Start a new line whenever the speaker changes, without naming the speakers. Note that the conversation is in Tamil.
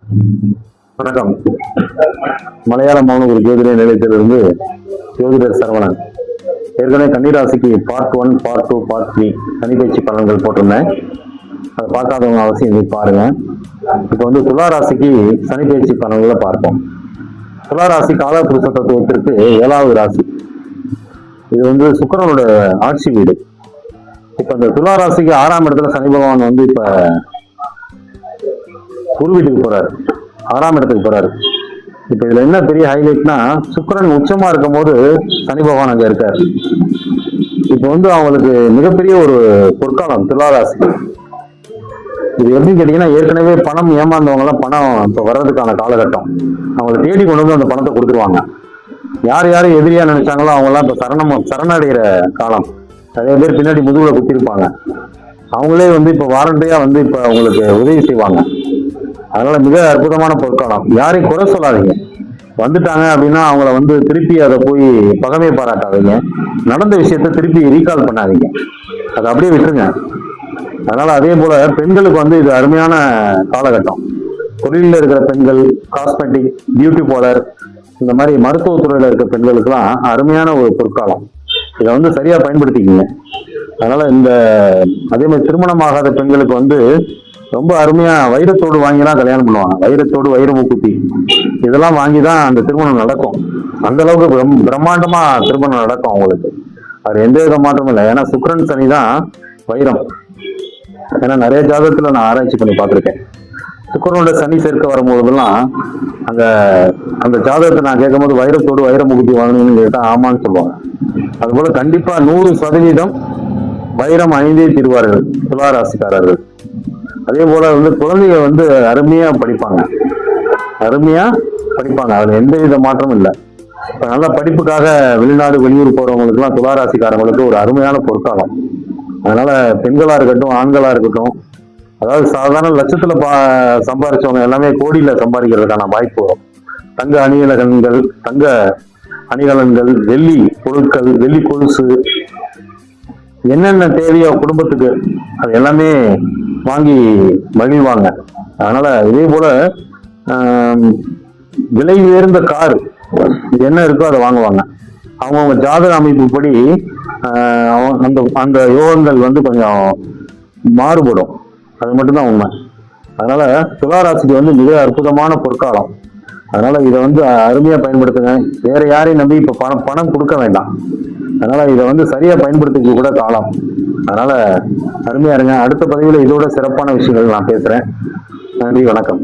வணக்கம். மலையாள மாணவர் ஜோதிட நிலையத்திலிருந்து ஜோதிடர் சரவணன். ஏற்கனவே கன்னிராசிக்கு பார்ட் 1, பார்ட் 2, பார்ட் 3 சனிப்பயிற்சி பலன்கள் போட்டிருந்தேன். அதை பார்க்காதவங்க அவசியம் இதை பாருங்க. இப்போ வந்து துலா ராசிக்கு சனிப்பயிற்சி பலன்களை பார்ப்போம். துலா ராசி காலபுருஷ தத்துவத்திற்கு 7வது ராசி. இது வந்து சுக்கிரனோட ஆட்சி வீடு. இப்ப இந்த துலா ராசிக்கு 6ஆம் இடத்துல சனி பகவான் வந்து இப்ப குரு வீட்டுக்கு போறாரு, 6ஆம் இடத்துக்கு போறாரு. இப்ப இதுல என்ன பெரிய ஹைலைட்னா, சுக்கிரன் உச்சமா இருக்கும் போது சனி பகவான் அங்க இருக்காரு. இப்ப வந்து அவங்களுக்கு மிகப்பெரிய ஒரு பொற்காலம் துலா ராசி. இது எப்படின்னு கேட்டீங்கன்னா, ஏற்கனவே பணம் ஏமாந்தவங்க எல்லாம் பணம் இப்ப வர்றதுக்கான காலகட்டம். அவங்களை தேடி கொண்டு வந்து அந்த பணத்தை கொடுத்துருவாங்க. யார் யாரும் எதிரியா நினைச்சாங்களோ அவங்க எல்லாம் இப்ப சரணடைகிற காலம். நிறைய பேர் பின்னாடி முதுகுல குத்திருப்பாங்க. அவங்களே வந்து இப்ப வாரண்டியா வந்து இப்ப அவங்களுக்கு உதவி செய்வாங்க. அதனால மிக அற்புதமான பொற்காலம். யாரையும் குறை சொல்லாதீங்க. வந்துட்டாங்க அப்படின்னா அவங்கள வந்து திருப்பி அதை போய் பகமை பாராட்டாதீங்க. நடந்த விஷயத்த திருப்பி ரீகால் பண்ணாதீங்க, அதை அப்படியே விட்டுருங்க. அதனால அதே போல பெண்களுக்கு வந்து இது அருமையான காலகட்டம். தொழிலில் இருக்கிற பெண்கள், காஸ்மெட்டிக், பியூட்டி பார்லர், இந்த மாதிரி மருத்துவத்துறையில இருக்கிற பெண்களுக்கெல்லாம் அருமையான ஒரு பொற்காலம். இதை வந்து சரியா பயன்படுத்திக்கிங்க. அதனால அதே மாதிரி திருமணமாகாத பெண்களுக்கு வந்து ரொம்ப அருமையா வைரத்தோடு வாங்கிலாம் கல்யாணம் பண்ணுவாங்க. வைரத்தோடு, வைர மூக்குத்தி இதெல்லாம் வாங்கிதான் அந்த திருமணம் நடக்கும். அந்த அளவுக்கு பிரம்மாண்டமா திருமணம் நடக்கும் அவங்களுக்கு. அது எந்த வித மாற்றமும் இல்லை. ஏன்னா சுக்கிரன் சனி தான் வைரம். ஏன்னா நிறைய ஜாதகத்துல நான் ஆராய்ச்சி பண்ணி பார்த்திருக்கேன். சுக்கிரனோட சனி சேர்க்க வரும்போதெல்லாம் அந்த ஜாதகத்தை நான் கேட்கும் போது வைரத்தோடு வைர முகுதி வாங்கணும்னு கேட்டா ஆமான்னு சொல்லுவாங்க. அது போல கண்டிப்பா 100% வைரம் அணிந்தே தீர்வார்கள் துலா ராசிக்காரர்கள். அதே போல வந்து குழந்தைங்க வந்து அருமையா படிப்பாங்க. அதுல எந்த வித மாற்றமும் இல்லை. இப்ப நல்ல படிப்புக்காக வெளிநாடு, வெளியூர் போறவங்களுக்கு எல்லாம் துலா ராசிக்காரங்களுக்கு ஒரு அருமையான பொற்காலம். அதனால பெண்களா இருக்கட்டும், ஆண்களா இருக்கட்டும், அதாவது சாதாரண லட்சத்துல சம்பாதிச்சவங்க எல்லாமே கோடியில சம்பாதிக்கிறதுக்கான வாய்ப்பு வரும். தங்க அணிகலன்கள், வெள்ளி பொருட்கள், வெள்ளி கொலுசு, என்னென்ன தேவையோ குடும்பத்துக்கு அது எல்லாமே வாங்கி மகிழ்வாங்க. அதனால இதே போல விலை உயர்ந்த கார் என்ன இருக்கோ அதை வாங்குவாங்க. அவங்கவுங்க ஜாதக அமைப்பு படி அந்த யோகங்கள் வந்து கொஞ்சம் மாறுபடும். அது மட்டும்தான் உண்மை. அதனால துளாராசிக்கு வந்து மிக அற்புதமான பொற்காலம். அதனால இதை வந்து அருமையா பயன்படுத்துங்க. வேற யாரையும் நம்பி இப்ப பணம் கொடுக்க வேண்டாம். அதனால இதை வந்து சரியா பயன்படுத்திக்க கூட காலம். அதனால அருமையா இருங்க. அடுத்த பதிவுல இதோட சிறப்பான விஷயங்கள் நான் பேசுறேன். நன்றி, வணக்கம்.